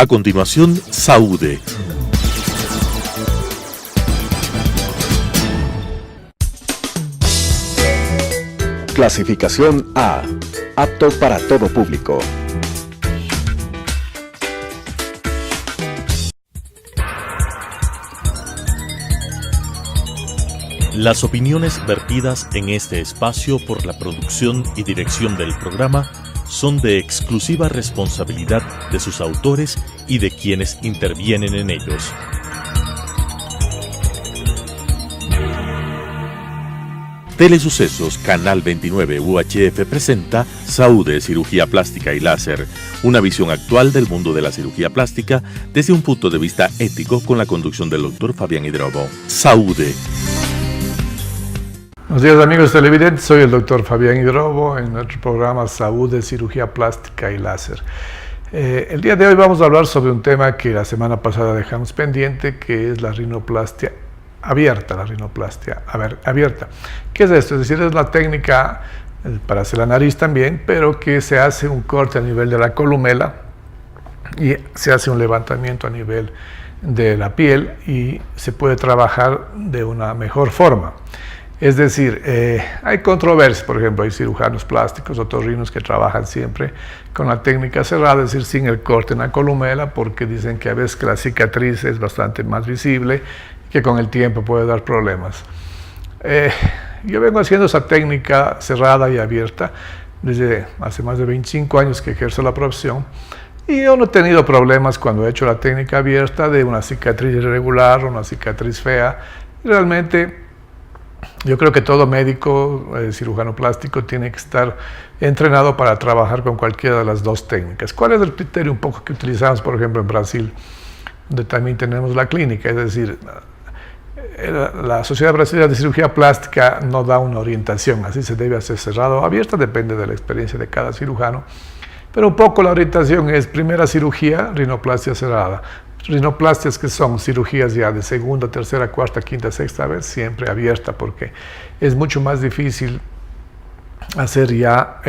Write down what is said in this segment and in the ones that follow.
A continuación, Saúde. Clasificación A. Apto para todo público. Las opiniones vertidas en este espacio por la producción y dirección del programa son de exclusiva responsabilidad de sus autores y de quienes intervienen en ellos. Telesucesos Canal 29 UHF presenta Saúde, Cirugía Plástica y Láser, una visión actual del mundo de la cirugía plástica desde un punto de vista ético con la conducción del Dr. Fabián Hidrobo. Saúde. Buenos días amigos televidentes, soy el Dr. Fabián Hidrobo en nuestro programa Saúde, Cirugía Plástica y Láser. El día de hoy vamos a hablar sobre un tema que la semana pasada dejamos pendiente, que es la rinoplastia abierta, abierta. ¿Qué es esto? Es decir, es la técnica para hacer la nariz también, pero que se hace un corte a nivel de la columela y se hace un levantamiento a nivel de la piel y se puede trabajar de una mejor forma. Es decir, hay controversias, por ejemplo, hay cirujanos plásticos, otorrinos que trabajan siempre con la técnica cerrada, es decir, sin el corte en la columela, porque dicen que a veces que la cicatriz es bastante más visible, que con el tiempo puede dar problemas. Yo vengo haciendo esa técnica cerrada y abierta desde hace más de 25 años que ejerzo la profesión, y yo no he tenido problemas cuando he hecho la técnica abierta de una cicatriz irregular o una cicatriz fea. Realmente yo creo que todo médico cirujano plástico tiene que estar entrenado para trabajar con cualquiera de las dos técnicas. ¿Cuál es el criterio un poco que utilizamos, por ejemplo, en Brasil, donde también tenemos la clínica? Es decir, la Sociedad Brasileña de Cirugía Plástica no da una orientación, así se debe hacer cerrado o abierta, depende de la experiencia de cada cirujano. Pero un poco la orientación es primera cirugía, rinoplastia cerrada. Rinoplastias que son cirugías ya de segunda, tercera, cuarta, quinta, sexta vez, siempre abierta, porque es mucho más difícil hacer ya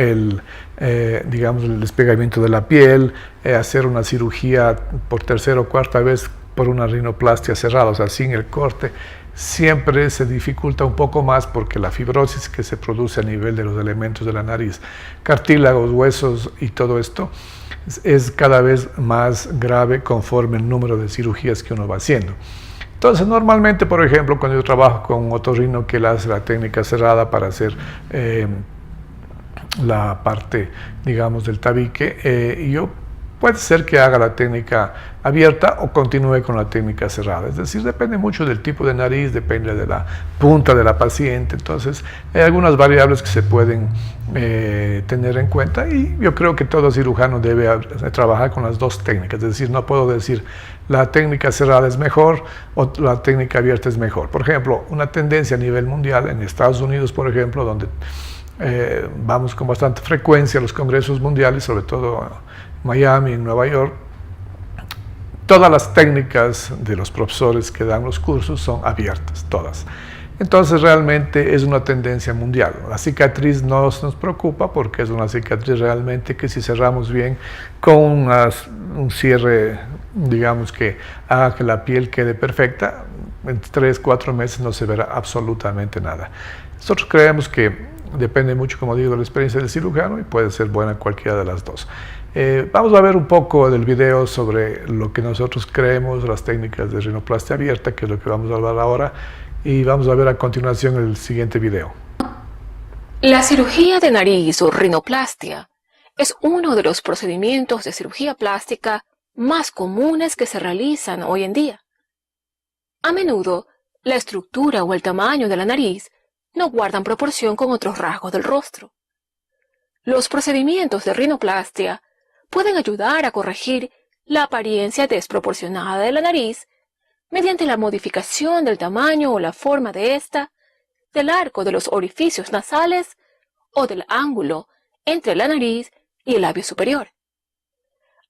digamos, el despegamiento de la piel, hacer una cirugía por tercera o cuarta vez por una rinoplastia cerrada, o sea, sin el corte. Siempre se dificulta un poco más porque la fibrosis que se produce a nivel de los elementos de la nariz, cartílagos, huesos y todo esto, es cada vez más grave conforme el número de cirugías que uno va haciendo. Entonces, normalmente, por ejemplo, cuando yo trabajo con un otorrino que él hace la técnica cerrada para hacer la parte, digamos, del tabique, yo puede ser que haga la técnica abierta o continúe con la técnica cerrada. Es decir, depende mucho del tipo de nariz, depende de la punta de la paciente. Entonces, hay algunas variables que se pueden tener en cuenta y yo creo que todo cirujano debe trabajar con las dos técnicas. Es decir, no puedo decir la técnica cerrada es mejor o la técnica abierta es mejor. Por ejemplo, una tendencia a nivel mundial, en Estados Unidos, por ejemplo, donde vamos con bastante frecuencia a los congresos mundiales, sobre todo Miami, en Nueva York, todas las técnicas de los profesores que dan los cursos son abiertas, todas. Entonces realmente es una tendencia mundial. La cicatriz no nos preocupa porque es una cicatriz realmente que si cerramos bien con un cierre, digamos, que haga que la piel quede perfecta, en 3-4 meses no se verá absolutamente nada. Nosotros creemos que depende mucho, como digo, de la experiencia del cirujano y puede ser buena cualquiera de las dos. Vamos a ver un poco del video sobre lo que nosotros creemos, las técnicas de rinoplastia abierta, que es lo que vamos a hablar ahora, y vamos a ver a continuación el siguiente video. La cirugía de nariz o rinoplastia es uno de los procedimientos de cirugía plástica más comunes que se realizan hoy en día. A menudo, la estructura o el tamaño de la nariz no guardan proporción con otros rasgos del rostro. Los procedimientos de rinoplastia pueden ayudar a corregir la apariencia desproporcionada de la nariz mediante la modificación del tamaño o la forma de ésta, del arco de los orificios nasales o del ángulo entre la nariz y el labio superior.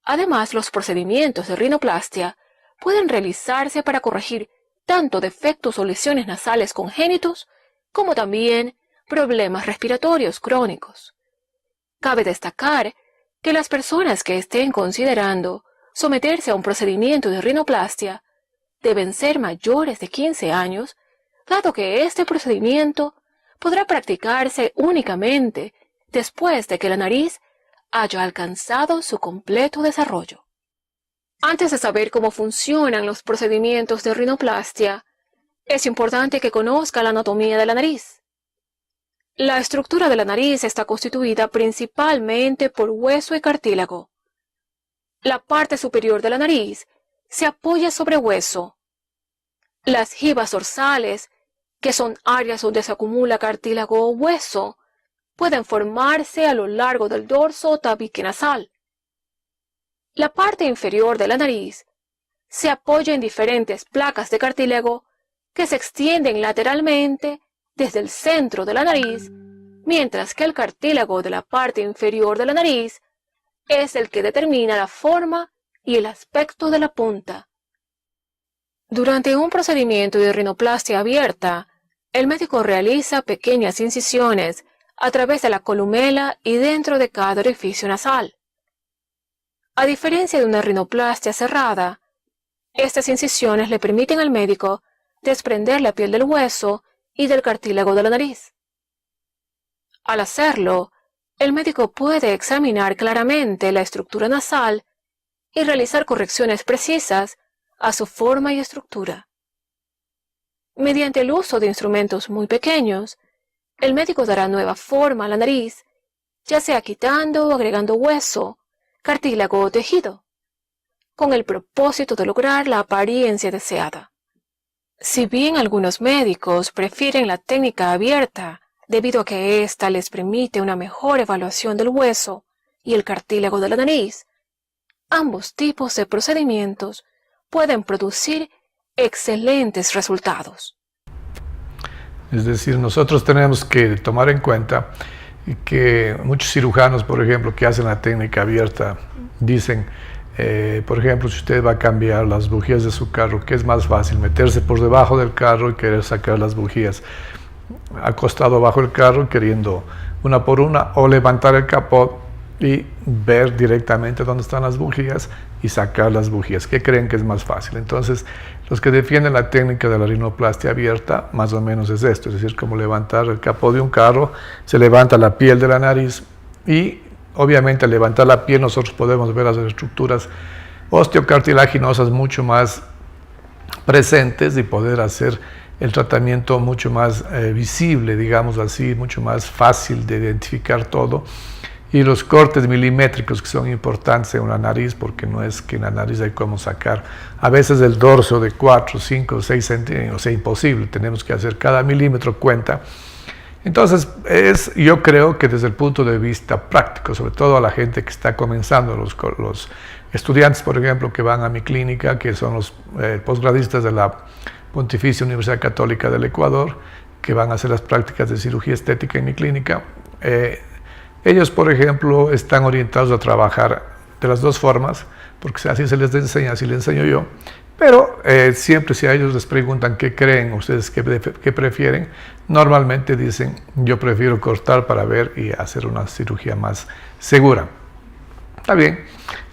Además, los procedimientos de rinoplastia pueden realizarse para corregir tanto defectos o lesiones nasales congénitos como también problemas respiratorios crónicos. Cabe destacar que las personas que estén considerando someterse a un procedimiento de rinoplastia deben ser mayores de 15 años, dado que este procedimiento podrá practicarse únicamente después de que la nariz haya alcanzado su completo desarrollo. Antes de saber cómo funcionan los procedimientos de rinoplastia, es importante que conozca la anatomía de la nariz. La estructura de la nariz está constituida principalmente por hueso y cartílago. La parte superior de la nariz se apoya sobre hueso. Las jibas dorsales, que son áreas donde se acumula cartílago o hueso, pueden formarse a lo largo del dorso o tabique nasal. La parte inferior de la nariz se apoya en diferentes placas de cartílago que se extienden lateralmente desde el centro de la nariz, mientras que el cartílago de la parte inferior de la nariz es el que determina la forma y el aspecto de la punta. Durante un procedimiento de rinoplastia abierta, el médico realiza pequeñas incisiones a través de la columela y dentro de cada orificio nasal. A diferencia de una rinoplastia cerrada, estas incisiones le permiten al médico desprender la piel del hueso y del cartílago de la nariz. Al hacerlo, el médico puede examinar claramente la estructura nasal y realizar correcciones precisas a su forma y estructura. Mediante el uso de instrumentos muy pequeños, el médico dará nueva forma a la nariz, ya sea quitando o agregando hueso, cartílago o tejido, con el propósito de lograr la apariencia deseada. Si bien algunos médicos prefieren la técnica abierta debido a que ésta les permite una mejor evaluación del hueso y el cartílago de la nariz, ambos tipos de procedimientos pueden producir excelentes resultados. Es decir, nosotros tenemos que tomar en cuenta que muchos cirujanos, por ejemplo, que hacen la técnica abierta, dicen, por ejemplo, si usted va a cambiar las bujías de su carro, ¿qué es más fácil? Meterse por debajo del carro y querer sacar las bujías acostado bajo el carro, queriendo una por una, o levantar el capot y ver directamente dónde están las bujías y sacar las bujías. ¿Qué creen que es más fácil? Entonces, los que defienden la técnica de la rinoplastia abierta, más o menos es esto, es decir, como levantar el capó de un carro, se levanta la piel de la nariz y obviamente al levantar la piel nosotros podemos ver las estructuras osteocartilaginosas mucho más presentes y poder hacer el tratamiento mucho más visible, digamos así, mucho más fácil de identificar todo. Y los cortes milimétricos que son importantes en una nariz, porque no es que en la nariz hay como sacar a veces el dorso de 4, 5, 6 centímetros, o sea, imposible, tenemos que hacer cada milímetro cuenta. Entonces, yo creo que desde el punto de vista práctico, sobre todo a la gente que está comenzando, los estudiantes, por ejemplo, que van a mi clínica, que son los posgradistas de la Pontificia Universidad Católica del Ecuador, que van a hacer las prácticas de cirugía estética en mi clínica, ellos, por ejemplo, están orientados a trabajar de las dos formas, porque así se les enseña, así les enseño yo, pero siempre si a ellos les preguntan qué creen, ustedes qué prefieren, normalmente dicen, yo prefiero cortar para ver y hacer una cirugía más segura. Está bien,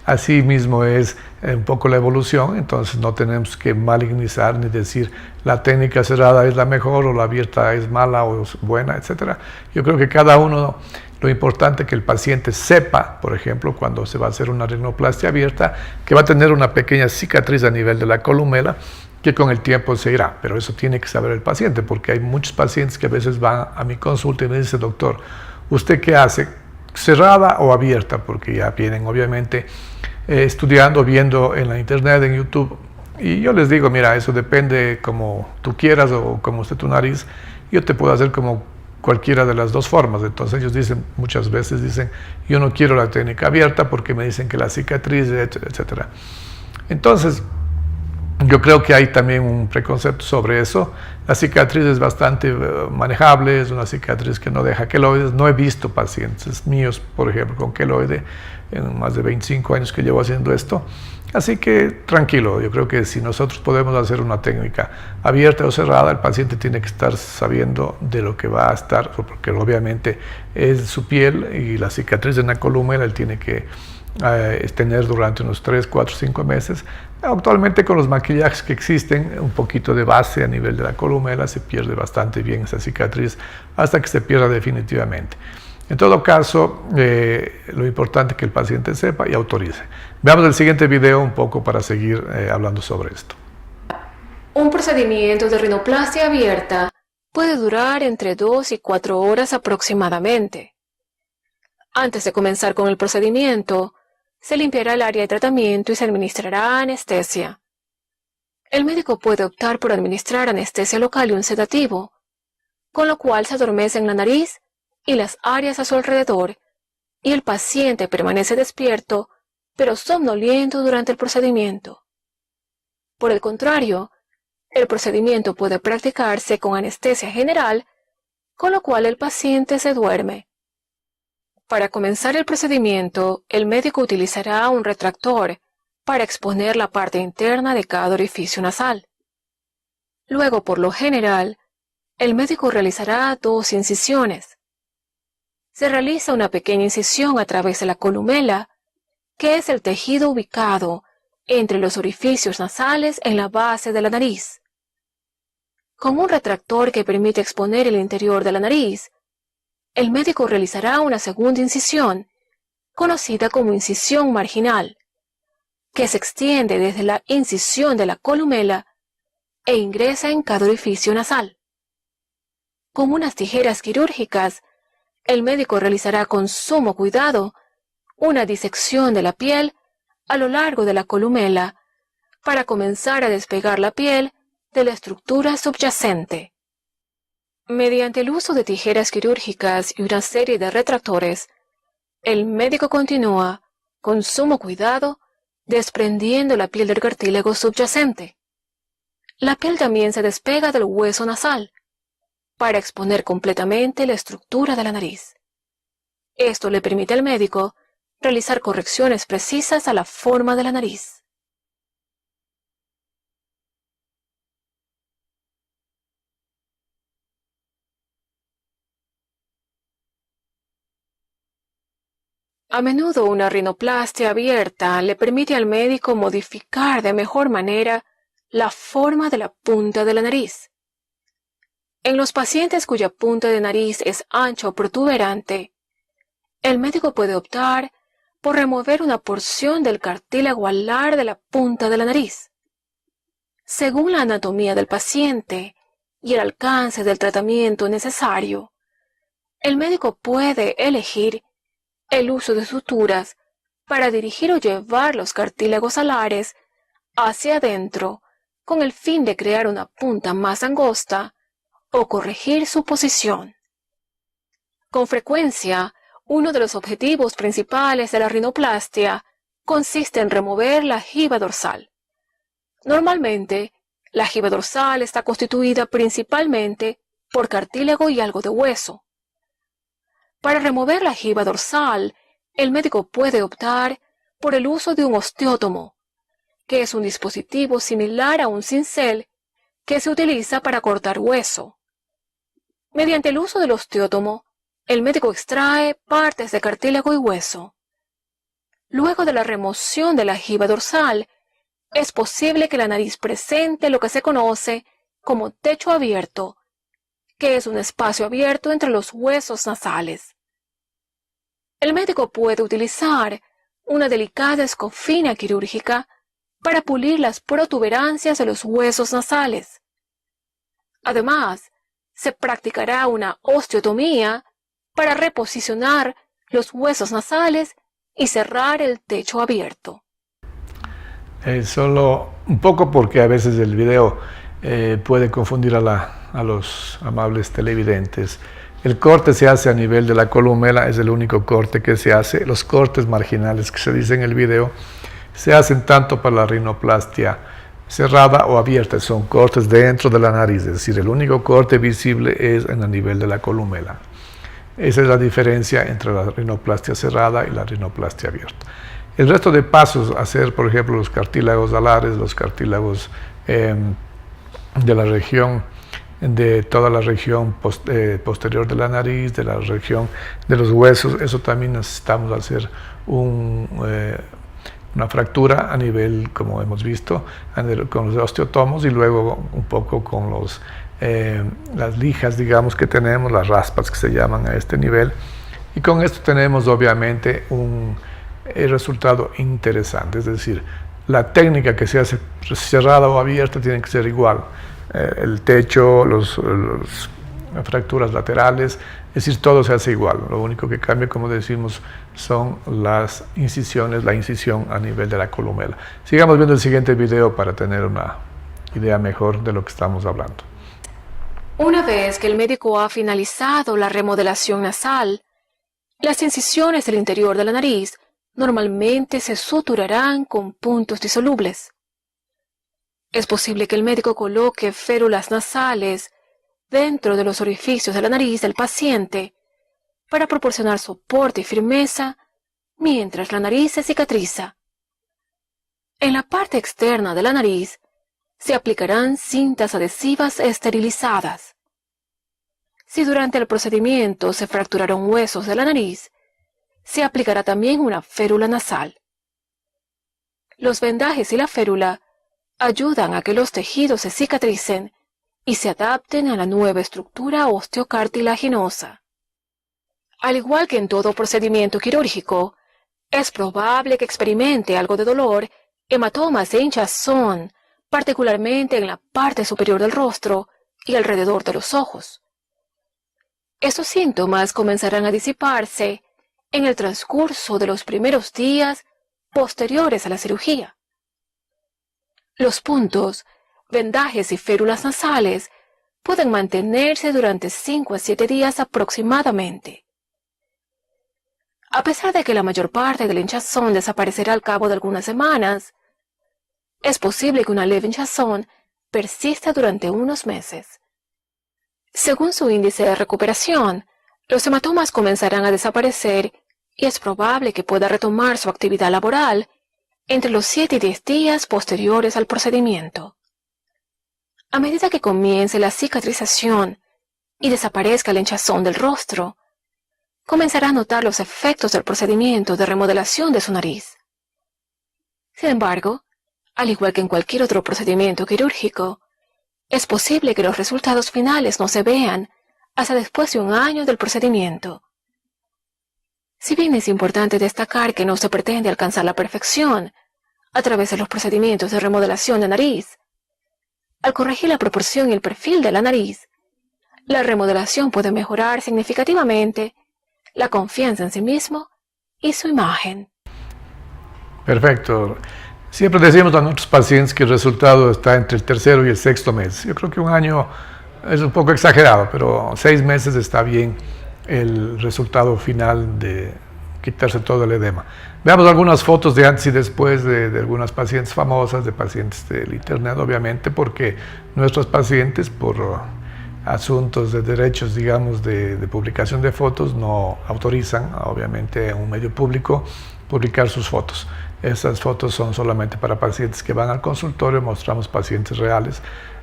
así mismo es un poco la evolución, entonces no tenemos que malignizar ni decir la técnica cerrada es la mejor o la abierta es mala o es buena, etc. Yo creo que cada uno, lo importante es que el paciente sepa, por ejemplo, cuando se va a hacer una rinoplastia abierta, que va a tener una pequeña cicatriz a nivel de la columela, que con el tiempo se irá, pero eso tiene que saber el paciente, porque hay muchos pacientes que a veces van a mi consulta y me dicen, doctor, ¿usted qué hace? ¿Cerrada o abierta? Porque ya vienen obviamente estudiando, viendo en la internet, en YouTube, y yo les digo, mira, eso depende como tú quieras o como esté tu nariz, yo te puedo hacer como cualquiera de las dos formas. Entonces ellos dicen, muchas veces dicen, yo no quiero la técnica abierta porque me dicen que la cicatriz, etc. Entonces, yo creo que hay también un preconcepto sobre eso. La cicatriz es bastante manejable, es una cicatriz que no deja queloides. No he visto pacientes míos, por ejemplo, con queloide, en más de 25 años que llevo haciendo esto. Así que tranquilo, yo creo que si nosotros podemos hacer una técnica abierta o cerrada, el paciente tiene que estar sabiendo de lo que va a estar, porque obviamente es su piel y la cicatriz en la columela, él tiene que tener durante unos 3, 4, 5 meses. Actualmente con los maquillajes que existen, un poquito de base a nivel de la columela, se pierde bastante bien esa cicatriz hasta que se pierda definitivamente. En todo caso, lo importante es que el paciente sepa y autorice. Veamos el siguiente video un poco para seguir hablando sobre esto. Un procedimiento de rinoplastia abierta puede durar entre 2 y 4 horas aproximadamente. Antes de comenzar con el procedimiento, se limpiará el área de tratamiento y se administrará anestesia. El médico puede optar por administrar anestesia local y un sedativo, con lo cual se adormecen la nariz y las áreas a su alrededor, y el paciente permanece despierto, pero somnoliento durante el procedimiento. Por el contrario, el procedimiento puede practicarse con anestesia general, con lo cual el paciente se duerme. Para comenzar el procedimiento, el médico utilizará un retractor para exponer la parte interna de cada orificio nasal. Luego, por lo general, el médico realizará 2 incisiones. Se realiza una pequeña incisión a través de la columela, que es el tejido ubicado entre los orificios nasales en la base de la nariz. Con un retractor que permite exponer el interior de la nariz, el médico realizará una segunda incisión, conocida como incisión marginal, que se extiende desde la incisión de la columela e ingresa en cada orificio nasal. Con unas tijeras quirúrgicas, el médico realizará con sumo cuidado una disección de la piel a lo largo de la columela para comenzar a despegar la piel de la estructura subyacente. Mediante el uso de tijeras quirúrgicas y una serie de retractores, el médico continúa, con sumo cuidado, desprendiendo la piel del cartílago subyacente. La piel también se despega del hueso nasal, para exponer completamente la estructura de la nariz. Esto le permite al médico realizar correcciones precisas a la forma de la nariz. A menudo una rinoplastia abierta le permite al médico modificar de mejor manera la forma de la punta de la nariz. En los pacientes cuya punta de nariz es ancha o protuberante, el médico puede optar por remover una porción del cartílago alar de la punta de la nariz. Según la anatomía del paciente y el alcance del tratamiento necesario, el médico puede elegir el uso de suturas para dirigir o llevar los cartílagos alares hacia adentro con el fin de crear una punta más angosta o corregir su posición. Con frecuencia, uno de los objetivos principales de la rinoplastia consiste en remover la jiba dorsal. Normalmente, la jiba dorsal está constituida principalmente por cartílago y algo de hueso. Para remover la jiba dorsal, el médico puede optar por el uso de un osteótomo, que es un dispositivo similar a un cincel que se utiliza para cortar hueso. Mediante el uso del osteótomo, el médico extrae partes de cartílago y hueso. Luego de la remoción de la jiba dorsal, es posible que la nariz presente lo que se conoce como techo abierto, que es un espacio abierto entre los huesos nasales. El médico puede utilizar una delicada escofina quirúrgica para pulir las protuberancias de los huesos nasales. Además, se practicará una osteotomía para reposicionar los huesos nasales y cerrar el techo abierto. Solo un poco porque a veces el video puede confundir a los amables televidentes. El corte se hace a nivel de la columela, es el único corte que se hace. Los cortes marginales que se dice en el video se hacen tanto para la rinoplastia cerrada o abierta, son cortes dentro de la nariz, es decir, el único corte visible es en el nivel de la columela. Esa es la diferencia entre la rinoplastia cerrada y la rinoplastia abierta. El resto de pasos, hacer por ejemplo los cartílagos alares, los cartílagos de la región, de toda la región posterior de la nariz, de la región de los huesos, eso también necesitamos hacer una fractura a nivel, como hemos visto, con los osteotomos, y luego un poco con las lijas, digamos, que tenemos, las raspas que se llaman a este nivel. Y con esto tenemos obviamente un resultado interesante, es decir, la técnica que se hace cerrada o abierta tiene que ser igual. El techo, las fracturas laterales, es decir, todo se hace igual. Lo único que cambia, como decimos, son las incisiones, la incisión a nivel de la columela. Sigamos viendo el siguiente video para tener una idea mejor de lo que estamos hablando. Una vez que el médico ha finalizado la remodelación nasal, las incisiones del interior de la nariz normalmente se suturarán con puntos disolubles. Es posible que el médico coloque férulas nasales dentro de los orificios de la nariz del paciente para proporcionar soporte y firmeza mientras la nariz se cicatriza. En la parte externa de la nariz se aplicarán cintas adhesivas esterilizadas. Si durante el procedimiento se fracturaron huesos de la nariz, se aplicará también una férula nasal. Los vendajes y la férula ayudan a que los tejidos se cicatricen y se adapten a la nueva estructura osteocartilaginosa. Al igual que en todo procedimiento quirúrgico, es probable que experimente algo de dolor, hematomas e hinchazón, particularmente en la parte superior del rostro y alrededor de los ojos. Estos síntomas comenzarán a disiparse en el transcurso de los primeros días posteriores a la cirugía. Los puntos, vendajes y férulas nasales pueden mantenerse durante 5 a 7 días aproximadamente. A pesar de que la mayor parte del hinchazón desaparecerá al cabo de algunas semanas, es posible que una leve hinchazón persista durante unos meses. Según su índice de recuperación, los hematomas comenzarán a desaparecer y es probable que pueda retomar su actividad laboral entre los 7 y 10 días posteriores al procedimiento. A medida que comience la cicatrización y desaparezca el hinchazón del rostro, comenzará a notar los efectos del procedimiento de remodelación de su nariz. Sin embargo, al igual que en cualquier otro procedimiento quirúrgico, es posible que los resultados finales no se vean hasta después de 1 año del procedimiento. Si bien es importante destacar que no se pretende alcanzar la perfección a través de los procedimientos de remodelación de nariz, al corregir la proporción y el perfil de la nariz, la remodelación puede mejorar significativamente la confianza en sí mismo y su imagen. Perfecto. Siempre decimos a nuestros pacientes que el resultado está entre el 3.º y el 6.º mes. Yo creo que 1 año es un poco exagerado, pero 6 meses está bien el resultado final de quitarse todo el edema. Veamos algunas fotos de antes y después de algunas pacientes famosas, de pacientes del internet, obviamente, porque nuestros pacientes, por asuntos de derechos, digamos, de publicación de fotos, no autorizan, obviamente, a un medio público publicar sus fotos. Esas fotos son solamente para pacientes que van al consultorio, mostramos pacientes reales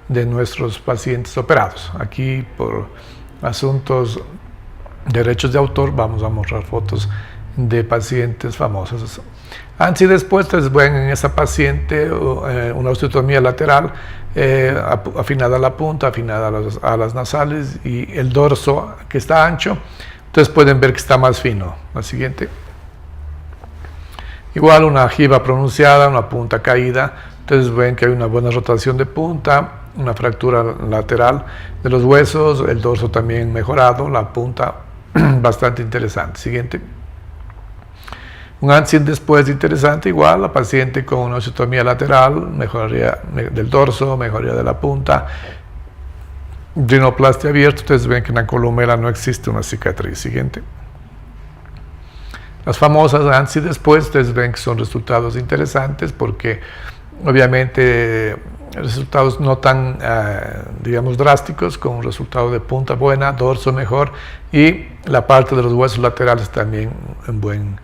de nuestros pacientes operados. Aquí, por asuntos de derechos de autor, vamos a mostrar fotos de pacientes famosos. Antes y después, ustedes ven en esa paciente una osteotomía lateral, afinada la punta, afinada a las nasales y el dorso que está ancho. Entonces pueden ver que está más fino. La siguiente. Igual una jiba pronunciada, una punta caída. Entonces ven que hay una buena rotación de punta, una fractura lateral de los huesos, el dorso también mejorado, la punta bastante interesante. Siguiente. Un antes y después interesante, igual la paciente con una osteotomía lateral, mejoría del dorso, mejoría de la punta, rinoplastia abierta. Ustedes ven que en la columela no existe una cicatriz. Siguiente. Las famosas antes y después, ustedes ven que son resultados interesantes porque obviamente resultados no tan, digamos, drásticos, con un resultado de punta buena, dorso mejor y la parte de los huesos laterales también en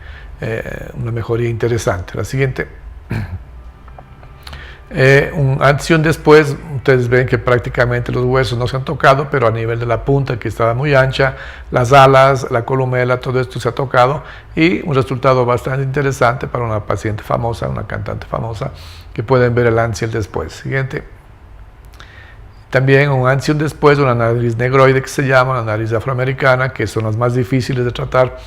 una mejoría interesante. La siguiente. Un antes y un después, ustedes ven que prácticamente los huesos no se han tocado, pero a nivel de la punta, que estaba muy ancha, las alas, la columela, todo esto se ha tocado, y un resultado bastante interesante para una paciente famosa, una cantante famosa, que pueden ver el antes y el después. Siguiente. También un antes y un después, una nariz negroide que se llama, una nariz afroamericana, que son las más difíciles de tratar,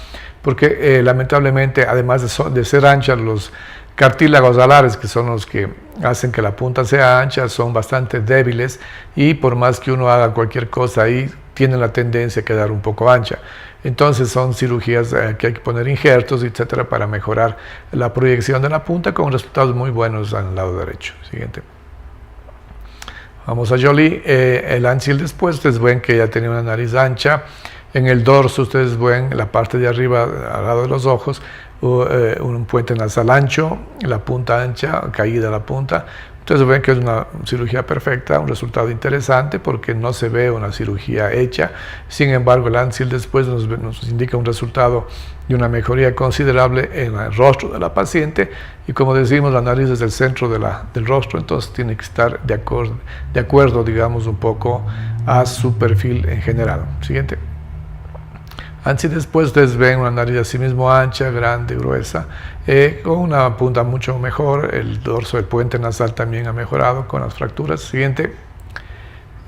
porque lamentablemente, además de ser anchas, los cartílagos alares, que son los que hacen que la punta sea ancha, son bastante débiles, y por más que uno haga cualquier cosa ahí, tienen la tendencia a quedar un poco ancha. Entonces son cirugías que hay que poner injertos, etcétera, para mejorar la proyección de la punta, con resultados muy buenos al lado derecho. Siguiente. Vamos a Jolie. El antes y el después, ustedes ven que ella tenía una nariz ancha. En el dorso ustedes ven la parte de arriba, al lado de los ojos, un puente nasal ancho, la punta ancha, caída la punta. Ustedes ven que es una cirugía perfecta, un resultado interesante, porque no se ve una cirugía hecha. Sin embargo, el antes y el después nos indica un resultado de una mejoría considerable en el rostro de la paciente, y como decimos, la nariz es el centro del rostro, entonces tiene que estar de acuerdo, digamos, un poco a su perfil en general. Siguiente. Antes y después ustedes ven una nariz así mismo ancha, grande, gruesa, con una punta mucho mejor. El dorso del puente nasal también ha mejorado con las fracturas. Siguiente.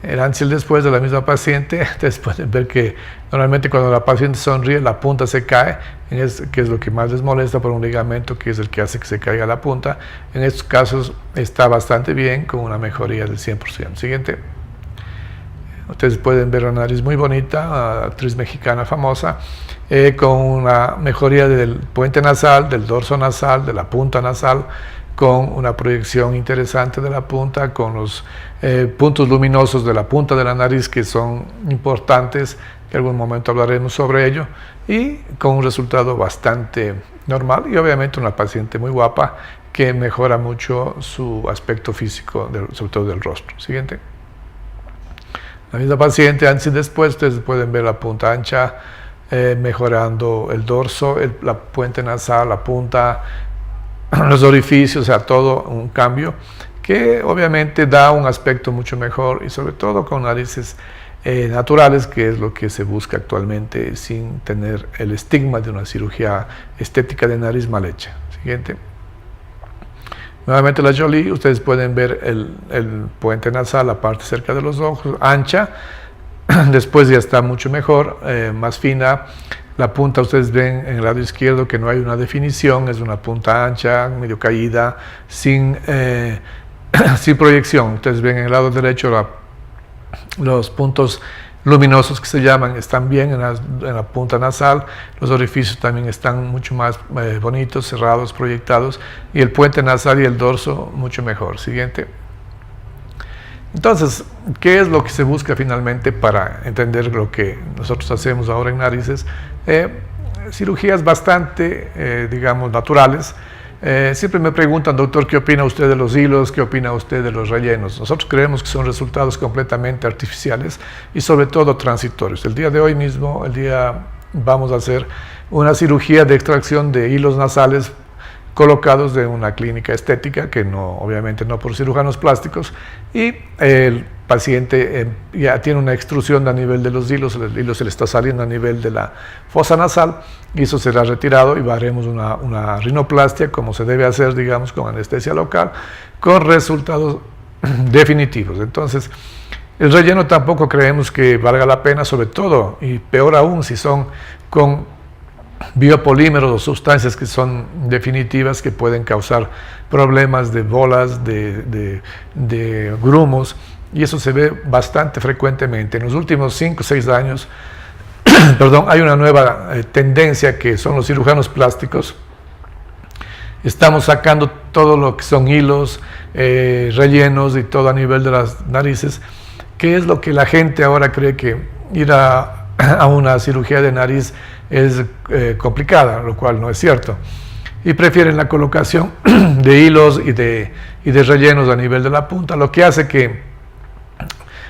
El antes y el después de la misma paciente. Ustedes pueden ver que normalmente cuando la paciente sonríe, la punta se cae, que es lo que más les molesta por un ligamento, que es el que hace que se caiga la punta. En estos casos está bastante bien, con una mejoría del 100%. Siguiente. Ustedes pueden ver una nariz muy bonita, actriz mexicana famosa, con una mejoría del puente nasal, del dorso nasal, de la punta nasal, con una proyección interesante de la punta, con los puntos luminosos de la punta de la nariz, que son importantes, que en algún momento hablaremos sobre ello, y con un resultado bastante normal, y obviamente una paciente muy guapa, que mejora mucho su aspecto físico, sobre todo del rostro. Siguiente. La misma paciente, antes y después, ustedes pueden ver la punta ancha, mejorando el dorso, la puente nasal, la punta, los orificios, o sea, todo un cambio que obviamente da un aspecto mucho mejor, y sobre todo con narices naturales, que es lo que se busca actualmente, sin tener el estigma de una cirugía estética de nariz mal hecha. Siguiente. Nuevamente la Jolie, ustedes pueden ver el puente nasal, la parte cerca de los ojos, ancha. Después ya está mucho mejor, más fina. La punta, ustedes ven en el lado izquierdo que no hay una definición, es una punta ancha, medio caída, sin proyección. Ustedes ven en el lado derecho los puntos luminosos, que se llaman, están bien en la punta nasal. Los orificios también están mucho más bonitos, cerrados, proyectados, y el puente nasal y el dorso mucho mejor. Siguiente. Entonces, ¿qué es lo que se busca finalmente para entender lo que nosotros hacemos ahora en narices? Cirugías bastante, digamos, naturales. Siempre me preguntan, doctor, ¿qué opina usted de los hilos? ¿Qué opina usted de los rellenos? Nosotros creemos que son resultados completamente artificiales y sobre todo transitorios. El día de hoy mismo, vamos a hacer una cirugía de extracción de hilos nasales colocados de una clínica estética, que obviamente no por cirujanos plásticos, y el paciente ya tiene una extrusión a nivel de los hilos, el hilo se le está saliendo a nivel de la fosa nasal, y eso será retirado y haremos una rinoplastia, como se debe hacer, digamos, con anestesia local, con resultados definitivos. Entonces, el relleno tampoco creemos que valga la pena, sobre todo, y peor aún si son con biopolímeros o sustancias que son definitivas, que pueden causar problemas de bolas, de grumos, y eso se ve bastante frecuentemente. En los últimos 5 o 6 años hay una nueva tendencia, que son los cirujanos plásticos. Estamos sacando todo lo que son hilos, rellenos y todo a nivel de las narices, que es lo que la gente ahora cree, que ir a una cirugía de nariz es complicada, lo cual no es cierto, y prefieren la colocación de hilos y de rellenos a nivel de la punta, lo que hace que,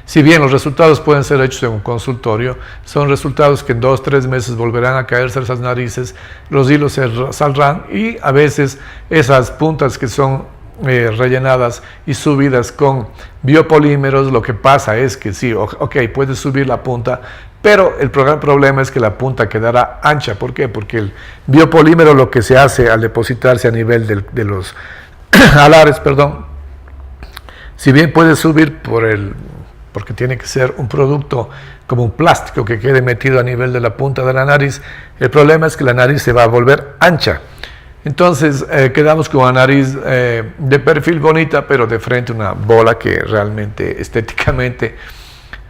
si bien los resultados pueden ser hechos en un consultorio, son resultados que en 2 o 3 meses volverán a caerse esas narices, los hilos se saldrán, y a veces esas puntas que son rellenadas y subidas con biopolímeros, lo que pasa es que sí, ok, puedes subir la punta, pero el gran problema es que la punta quedará ancha. ¿Por qué? Porque el biopolímero, lo que se hace al depositarse a nivel de los alares, si bien puedes subir porque tiene que ser un producto como un plástico que quede metido a nivel de la punta de la nariz, el problema es que la nariz se va a volver ancha. Entonces quedamos con una nariz de perfil bonita, pero de frente una bola que realmente estéticamente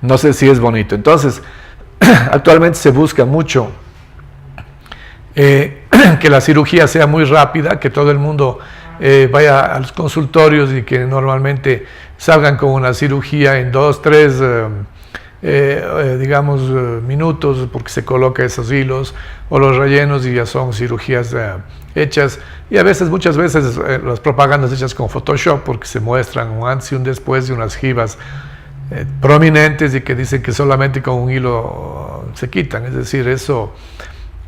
no sé si es bonito. Entonces actualmente se busca mucho que la cirugía sea muy rápida, que todo el mundo vaya a los consultorios y que normalmente salgan con una cirugía en 2, 3 minutos, porque se coloca esos hilos o los rellenos y ya son cirugías hechas, y muchas veces las propagandas hechas con Photoshop, porque se muestran un antes y un después de unas jivas prominentes y que dicen que solamente con un hilo se quitan. Es decir, eso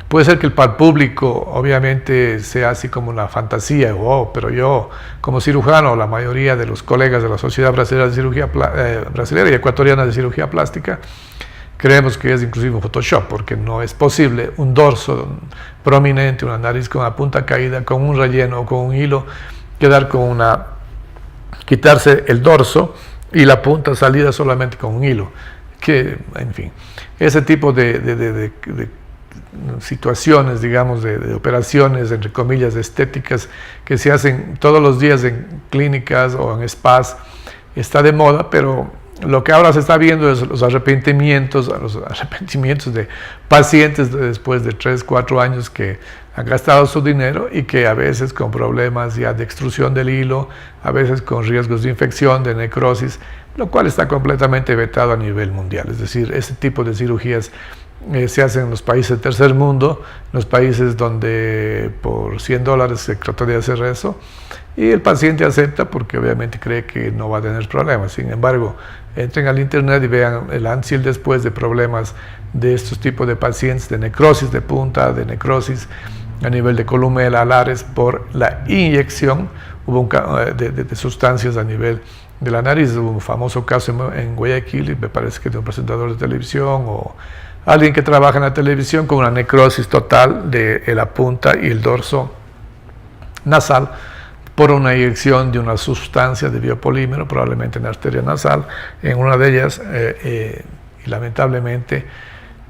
puede ser que para el público obviamente sea así como una fantasía, pero yo como cirujano, la mayoría de los colegas de la Sociedad Brasileña de Cirugía Brasileña y Ecuatoriana de Cirugía Plástica creemos que es inclusive un Photoshop, porque no es posible un dorso prominente, una nariz con la punta caída, con un relleno o con un hilo, quitarse el dorso y la punta salida solamente con un hilo. Que, en fin, ese tipo de situaciones, digamos, de operaciones, entre comillas, estéticas, que se hacen todos los días en clínicas o en spas, está de moda, pero lo que ahora se está viendo es los arrepentimientos de pacientes después de 3, 4 años que han gastado su dinero y que a veces con problemas ya de extrusión del hilo, a veces con riesgos de infección, de necrosis, lo cual está completamente vetado a nivel mundial. Es decir, ese tipo de cirugías se hacen en los países del tercer mundo, en los países donde por $100 se trata de hacer eso, y el paciente acepta porque obviamente cree que no va a tener problemas. Sin embargo, entren al internet y vean el antes y el después de problemas de estos tipos de pacientes, de necrosis de punta, de necrosis a nivel de columela, alares, por la inyección de sustancias a nivel de la nariz. Hubo un famoso caso en Guayaquil, me parece que de un presentador de televisión o alguien que trabaja en la televisión, con una necrosis total de la punta y el dorso nasal por una inyección de una sustancia de biopolímero, probablemente en la arteria nasal, en una de ellas, y lamentablemente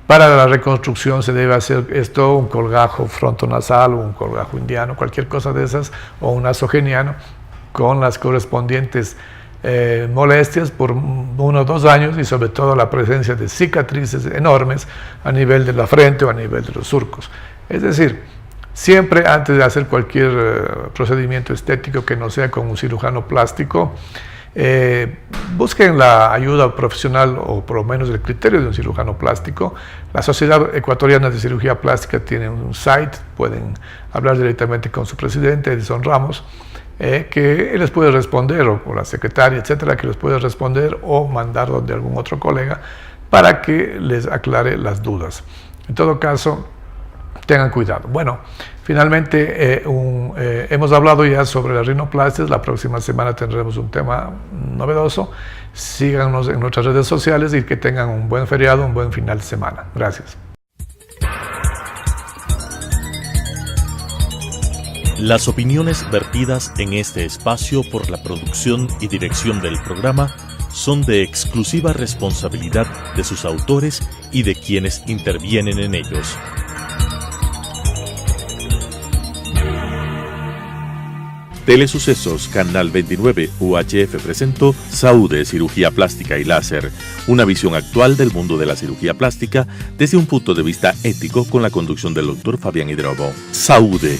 para la reconstrucción se debe hacer esto, un colgajo frontonasal o un colgajo indiano, cualquier cosa de esas, o un nasogeniano, con las correspondientes molestias por 1 o 2 años, y sobre todo la presencia de cicatrices enormes a nivel de la frente o a nivel de los surcos. Es decir, siempre antes de hacer cualquier procedimiento estético que no sea con un cirujano plástico, busquen la ayuda profesional o por lo menos el criterio de un cirujano plástico. La Sociedad Ecuatoriana de Cirugía Plástica tiene un site, pueden hablar directamente con su presidente, Edison Ramos, que él les puede responder, o con la secretaria, etcétera, que les puede responder o mandar donde algún otro colega para que les aclare las dudas. En todo caso, tengan cuidado. Bueno, finalmente hemos hablado ya sobre las rinoplastias. La próxima semana tendremos un tema novedoso. Síganos en nuestras redes sociales y que tengan un buen feriado, un buen final de semana. Gracias. Las opiniones vertidas en este espacio por la producción y dirección del programa son de exclusiva responsabilidad de sus autores y de quienes intervienen en ellos. Telesucesos Canal 29 UHF presentó Saúde, Cirugía Plástica y Láser, una visión actual del mundo de la cirugía plástica desde un punto de vista ético, con la conducción del Dr. Fabián Hidrobo. Saúde,